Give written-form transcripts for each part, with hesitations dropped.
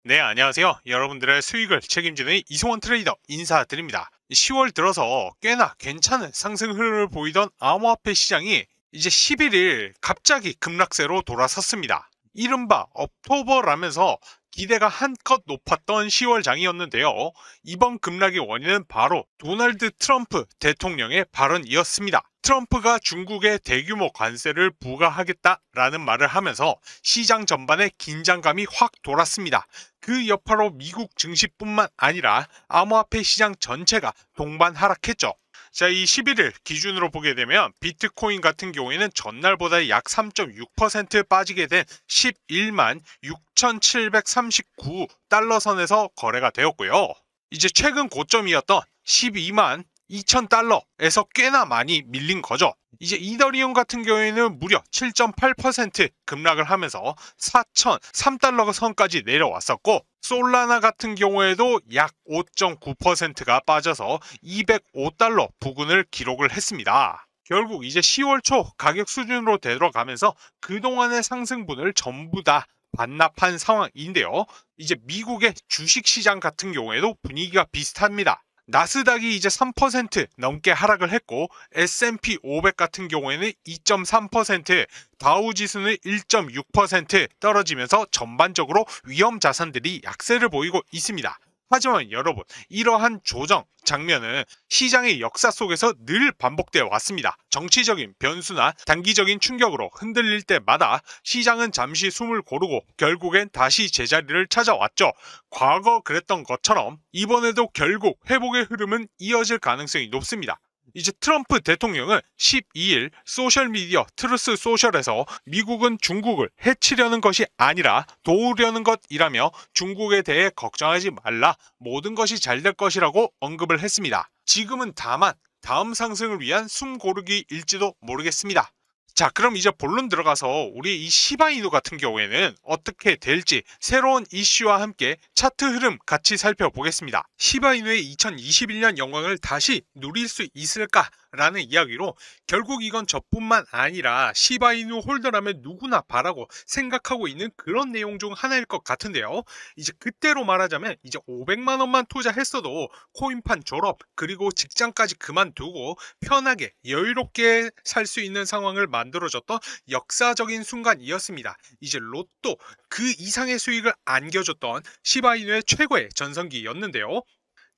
네, 안녕하세요. 여러분들의 수익을 책임지는 이승원 트레이더 인사드립니다. 10월 들어서 꽤나 괜찮은 상승 흐름을 보이던 암호화폐 시장이 이제 11일 갑자기 급락세로 돌아섰습니다. 이른바 억토버라면서 기대가 한껏 높았던 10월 장이었는데요. 이번 급락의 원인은 바로 도널드 트럼프 대통령의 발언이었습니다. 트럼프가 중국에 대규모 관세를 부과하겠다라는 말을 하면서 시장 전반에 긴장감이 확 돌았습니다. 그 여파로 미국 증시뿐만 아니라 암호화폐 시장 전체가 동반 하락했죠. 자, 이 11일 기준으로 보게 되면 비트코인 같은 경우에는 전날보다 약 3.6% 빠지게 된 11만 6,739달러 선에서 거래가 되었고요. 이제 최근 고점이었던 12만 2,000달러에서 꽤나 많이 밀린 거죠. 이제 이더리움 같은 경우에는 무려 7.8% 급락을 하면서 4,003달러 선까지 내려왔었고, 솔라나 같은 경우에도 약 5.9%가 빠져서 205달러 부근을 기록을 했습니다. 결국 이제 10월 초 가격 수준으로 되돌아가면서 그동안의 상승분을 전부 다 반납한 상황인데요. 이제 미국의 주식시장 같은 경우에도 분위기가 비슷합니다. 나스닥이 이제 3% 넘게 하락을 했고, S&P 500 같은 경우에는 2.3%, 다우지수는 1.6% 떨어지면서 전반적으로 위험 자산들이 약세를 보이고 있습니다. 하지만 여러분, 이러한 조정 장면은 시장의 역사 속에서 늘 반복되어 왔습니다. 정치적인 변수나 단기적인 충격으로 흔들릴 때마다 시장은 잠시 숨을 고르고 결국엔 다시 제자리를 찾아왔죠. 과거 그랬던 것처럼 이번에도 결국 회복의 흐름은 이어질 가능성이 높습니다. 이제 트럼프 대통령은 12일 소셜미디어 트루스 소셜에서 미국은 중국을 해치려는 것이 아니라 도우려는 것이라며 중국에 대해 걱정하지 말라, 모든 것이 잘 될 것이라고 언급을 했습니다. 지금은 다만 다음 상승을 위한 숨 고르기일지도 모르겠습니다. 자, 그럼 이제 본론 들어가서 우리 이 시바이누 같은 경우에는 어떻게 될지 새로운 이슈와 함께 차트 흐름 같이 살펴보겠습니다. 시바이누의 2021년 영광을 다시 누릴 수 있을까? 라는 이야기로 결국 이건 저뿐만 아니라 시바이누 홀더라면 누구나 바라고 생각하고 있는 그런 내용 중 하나일 것 같은데요. 이제 그때로 말하자면 이제 500만원만 투자했어도 코인판 졸업 그리고 직장까지 그만두고 편하게 여유롭게 살 수 있는 상황을 만들어줬던 역사적인 순간이었습니다. 이제 로또 그 이상의 수익을 안겨줬던 시바이누의 최고의 전성기였는데요.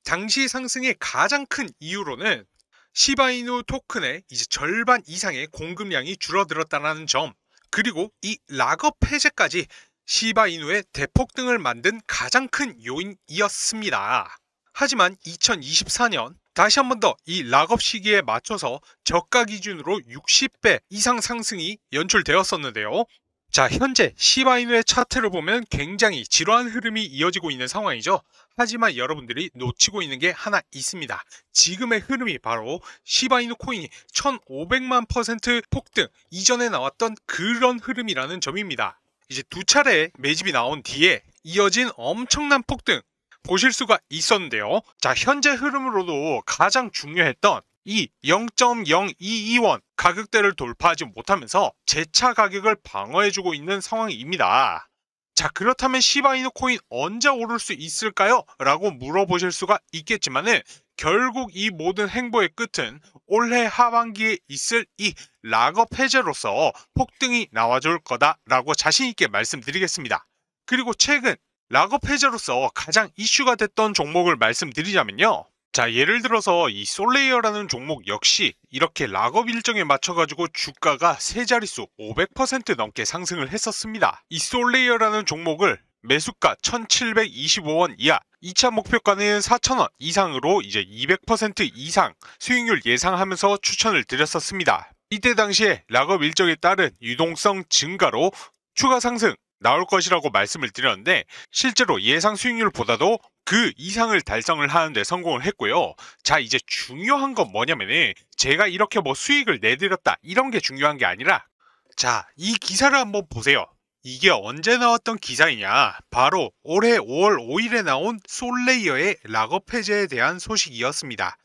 당시 상승의 가장 큰 이유로는 시바이누 토큰의 이제 절반 이상의 공급량이 줄어들었다는 점, 그리고 이 락업 해제까지 시바이누의 대폭등을 만든 가장 큰 요인이었습니다. 하지만 2024년 다시 한 번 더 이 락업 시기에 맞춰서 저가 기준으로 60배 이상 상승이 연출되었었는데요. 자, 현재 시바이누의 차트를 보면 굉장히 지루한 흐름이 이어지고 있는 상황이죠. 하지만 여러분들이 놓치고 있는 게 하나 있습니다. 지금의 흐름이 바로 시바이누 코인이 1500만% 폭등 이전에 나왔던 그런 흐름이라는 점입니다. 이제 두 차례 매집이 나온 뒤에 이어진 엄청난 폭등 보실 수가 있었는데요. 자, 현재 흐름으로도 가장 중요했던 이 0.0221 가격대를 돌파하지 못하면서 재차 가격을 방어해주고 있는 상황입니다. 자, 그렇다면 시바이누 코인 언제 오를 수 있을까요? 라고 물어보실 수가 있겠지만은 결국 이 모든 행보의 끝은 올해 하반기에 있을 이 락업 해제로서 폭등이 나와줄 거다라고 자신있게 말씀드리겠습니다. 그리고 최근 락업 해제로서 가장 이슈가 됐던 종목을 말씀드리자면요. 자, 예를 들어서 이 솔레이어라는 종목 역시 이렇게 락업 일정에 맞춰가지고 주가가 세 자릿수 500% 넘게 상승을 했었습니다. 이 솔레이어라는 종목을 매수가 1725원 이하, 2차 목표가는 4,000원 이상으로 이제 200% 이상 수익률 예상하면서 추천을 드렸었습니다. 이때 당시에 락업 일정에 따른 유동성 증가로 추가 상승 나올 것이라고 말씀을 드렸는데 실제로 예상 수익률보다도 그 이상을 달성을 하는데 성공을 했고요. 자, 이제 중요한 건 뭐냐면은 제가 이렇게 뭐 수익을 내드렸다 이런 게 중요한 게 아니라, 자, 이 기사를 한번 보세요. 이게 언제 나왔던 기사이냐? 바로 올해 5월 5일에 나온 솔레이어의 락업 해제에 대한 소식이었습니다.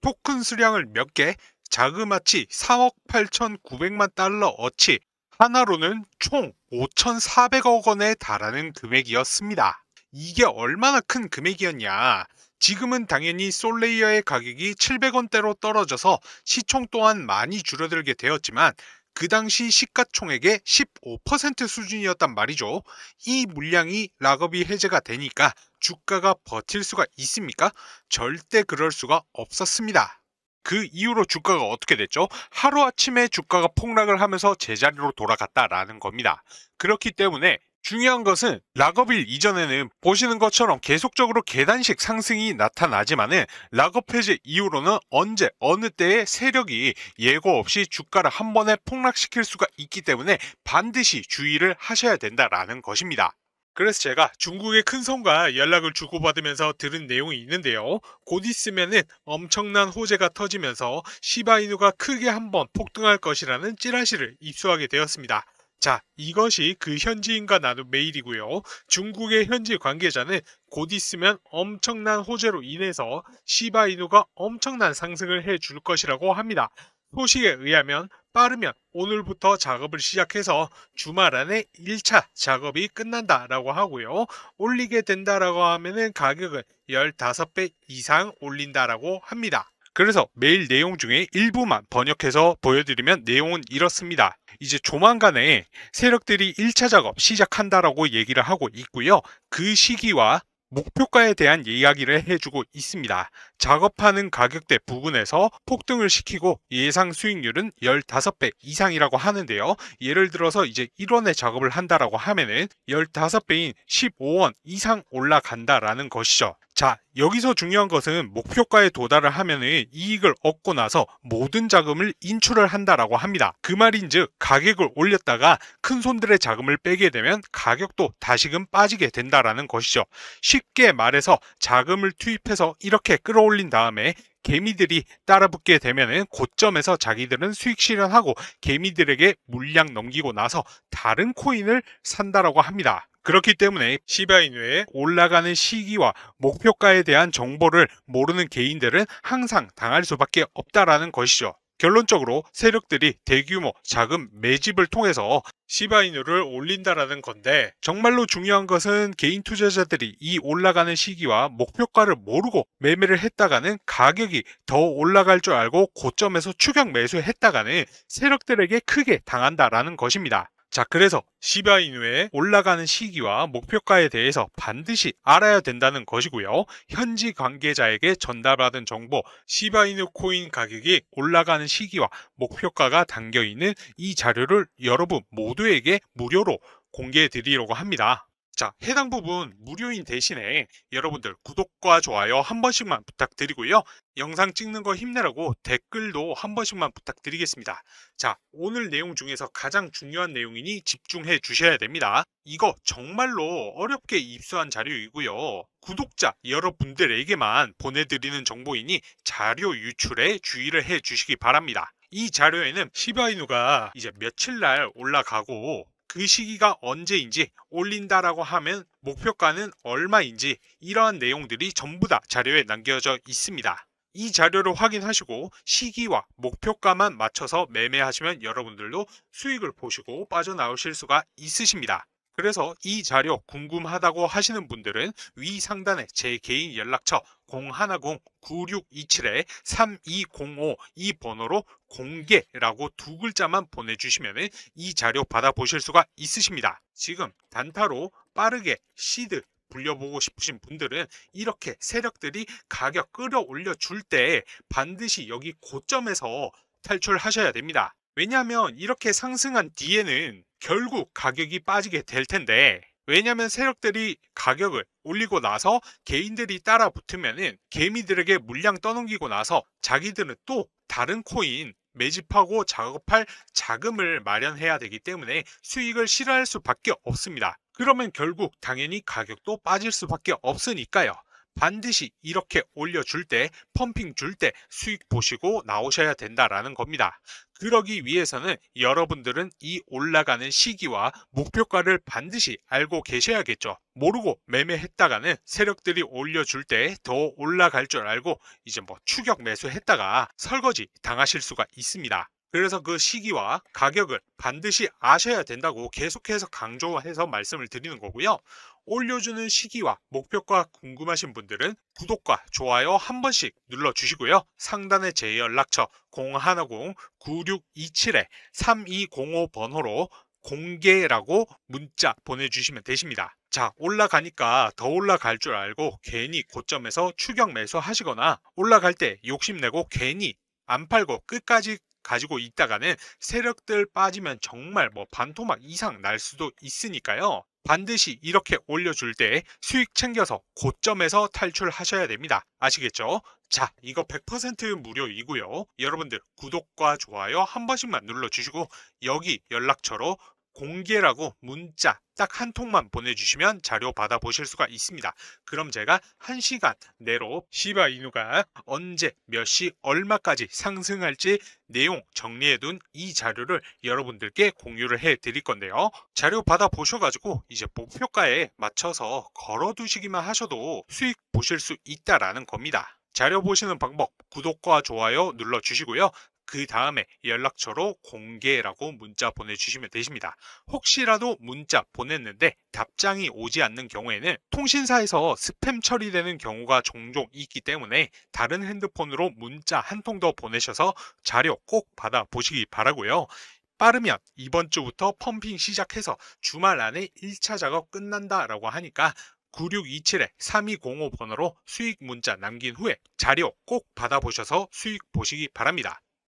토큰 수량을 몇 개, 자그마치 3억 8,900만 달러 어치, 하나로는 총 5,400억 원에 달하는 금액이었습니다. 이게 얼마나 큰 금액이었냐. 지금은 당연히 솔레이어의 가격이 700원대로 떨어져서 시총 또한 많이 줄어들게 되었지만 그 당시 시가총액의 15% 수준이었단 말이죠. 이 물량이 락업이 해제가 되니까 주가가 버틸 수가 있습니까? 절대 그럴 수가 없었습니다. 그 이후로 주가가 어떻게 됐죠? 하루아침에 주가가 폭락을 하면서 제자리로 돌아갔다라는 겁니다. 그렇기 때문에 중요한 것은 락업일 이전에는 보시는 것처럼 계속적으로 계단식 상승이 나타나지만은 락업 해제 이후로는 언제 어느 때의 세력이 예고 없이 주가를 한 번에 폭락시킬 수가 있기 때문에 반드시 주의를 하셔야 된다라는 것입니다. 그래서 제가 중국의 큰 손과 연락을 주고받으면서 들은 내용이 있는데요. 곧 있으면은 엄청난 호재가 터지면서 시바이누가 크게 한번 폭등할 것이라는 찌라시를 입수하게 되었습니다. 자, 이것이 그 현지인과 나눈 메일이고요. 중국의 현지 관계자는 곧 있으면 엄청난 호재로 인해서 시바이누가 엄청난 상승을 해줄 것이라고 합니다. 소식에 의하면 빠르면 오늘부터 작업을 시작해서 주말 안에 1차 작업이 끝난다라고 하고요. 올리게 된다라고 하면은 가격은 15배 이상 올린다라고 합니다. 그래서 메일 내용 중에 일부만 번역해서 보여드리면 내용은 이렇습니다. 이제 조만간에 세력들이 1차 작업 시작한다라고 얘기를 하고 있고요. 그 시기와 목표가에 대한 이야기를 해주고 있습니다. 작업하는 가격대 부분에서 폭등을 시키고 예상 수익률은 15배 이상이라고 하는데요. 예를 들어서 이제 1원에 작업을 한다라고 하면은 15배인 15원 이상 올라간다라는 것이죠. 자, 여기서 중요한 것은 목표가에 도달을 하면은 이익을 얻고 나서 모든 자금을 인출을 한다라고 합니다. 그 말인즉 가격을 올렸다가 큰 손들의 자금을 빼게 되면 가격도 다시금 빠지게 된다라는 것이죠. 쉽게 말해서 자금을 투입해서 이렇게 끌어올린 다음에 개미들이 따라붙게 되면은 고점에서 자기들은 수익 실현하고 개미들에게 물량 넘기고 나서 다른 코인을 산다라고 합니다. 그렇기 때문에 시바이누의 올라가는 시기와 목표가에 대한 정보를 모르는 개인들은 항상 당할 수밖에 없다라는 것이죠. 결론적으로 세력들이 대규모 자금 매집을 통해서 시바이누를 올린다라는 건데 정말로 중요한 것은 개인 투자자들이 이 올라가는 시기와 목표가를 모르고 매매를 했다가는 가격이 더 올라갈 줄 알고 고점에서 추격 매수했다가는 세력들에게 크게 당한다라는 것입니다. 자, 그래서 시바이누의 올라가는 시기와 목표가에 대해서 반드시 알아야 된다는 것이고요. 현지 관계자에게 전달받은 정보, 시바이누 코인 가격이 올라가는 시기와 목표가가 담겨있는 이 자료를 여러분 모두에게 무료로 공개해 드리려고 합니다. 자, 해당 부분 무료인 대신에 여러분들 구독과 좋아요 한 번씩만 부탁드리고요. 영상 찍는 거 힘내라고 댓글도 한 번씩만 부탁드리겠습니다. 자, 오늘 내용 중에서 가장 중요한 내용이니 집중해 주셔야 됩니다. 이거 정말로 어렵게 입수한 자료이고요. 구독자 여러분들에게만 보내드리는 정보이니 자료 유출에 주의를 해 주시기 바랍니다. 이 자료에는 시바이누가 이제 며칠 날 올라가고 그 시기가 언제인지 올린다라고 하면 목표가는 얼마인지 이러한 내용들이 전부 다 자료에 남겨져 있습니다. 이 자료를 확인하시고 시기와 목표가만 맞춰서 매매하시면 여러분들도 수익을 보시고 빠져나오실 수가 있으십니다. 그래서 이 자료 궁금하다고 하시는 분들은 위 상단에 제 개인 연락처 010-9627-3205 이 번호로 공개라고 두 글자만 보내주시면 이 자료 받아보실 수가 있으십니다. 지금 단타로 빠르게 시드 불려보고 싶으신 분들은 이렇게 세력들이 가격 끌어올려 줄 때 반드시 여기 고점에서 탈출하셔야 됩니다. 왜냐하면 이렇게 상승한 뒤에는 결국 가격이 빠지게 될 텐데 왜냐하면 세력들이 가격을 올리고 나서 개인들이 따라 붙으면은 개미들에게 물량 떠넘기고 나서 자기들은 또 다른 코인 매집하고 작업할 자금을 마련해야 되기 때문에 수익을 실현할 수밖에 없습니다. 그러면 결국 당연히 가격도 빠질 수밖에 없으니까요. 반드시 이렇게 올려줄 때 펌핑 줄 때 수익 보시고 나오셔야 된다라는 겁니다. 그러기 위해서는 여러분들은 이 올라가는 시기와 목표가를 반드시 알고 계셔야겠죠. 모르고 매매했다가는 세력들이 올려줄 때 더 올라갈 줄 알고 이제 뭐 추격 매수했다가 설거지 당하실 수가 있습니다. 그래서 그 시기와 가격을 반드시 아셔야 된다고 계속해서 강조해서 말씀을 드리는 거고요. 올려주는 시기와 목표가 궁금하신 분들은 구독과 좋아요 한 번씩 눌러주시고요. 상단의 제 연락처 010-9627-3205 번호로 공개라고 문자 보내주시면 되십니다. 자, 올라가니까 더 올라갈 줄 알고 괜히 고점에서 추격 매수하시거나 올라갈 때 욕심내고 괜히 안 팔고 끝까지 가지고 있다가는 세력들 빠지면 정말 뭐 반토막 이상 날 수도 있으니까요. 반드시 이렇게 올려줄 때 수익 챙겨서 고점에서 탈출하셔야 됩니다. 아시겠죠? 자, 이거 100% 무료이고요. 여러분들 구독과 좋아요 한 번씩만 눌러주시고 여기 연락처로 공개라고 문자 딱 한 통만 보내주시면 자료 받아보실 수가 있습니다. 그럼 제가 1시간 내로 시바이누가 언제 몇 시 얼마까지 상승할지 내용 정리해둔 이 자료를 여러분들께 공유를 해 드릴 건데요. 자료 받아보셔가지고 이제 목표가에 맞춰서 걸어두시기만 하셔도 수익 보실 수 있다라는 겁니다. 자료 보시는 방법 구독과 좋아요 눌러주시고요. 그 다음에 연락처로 공개라고 문자 보내주시면 되십니다. 혹시라도 문자 보냈는데 답장이 오지 않는 경우에는 통신사에서 스팸 처리되는 경우가 종종 있기 때문에 다른 핸드폰으로 문자 한 통 더 보내셔서 자료 꼭 받아보시기 바라고요. 빠르면 이번 주부터 펌핑 시작해서 주말 안에 1차 작업 끝난다라고 하니까 9627-3205 번호로 수익 문자 남긴 후에 자료 꼭 받아보셔서 수익 보시기 바랍니다.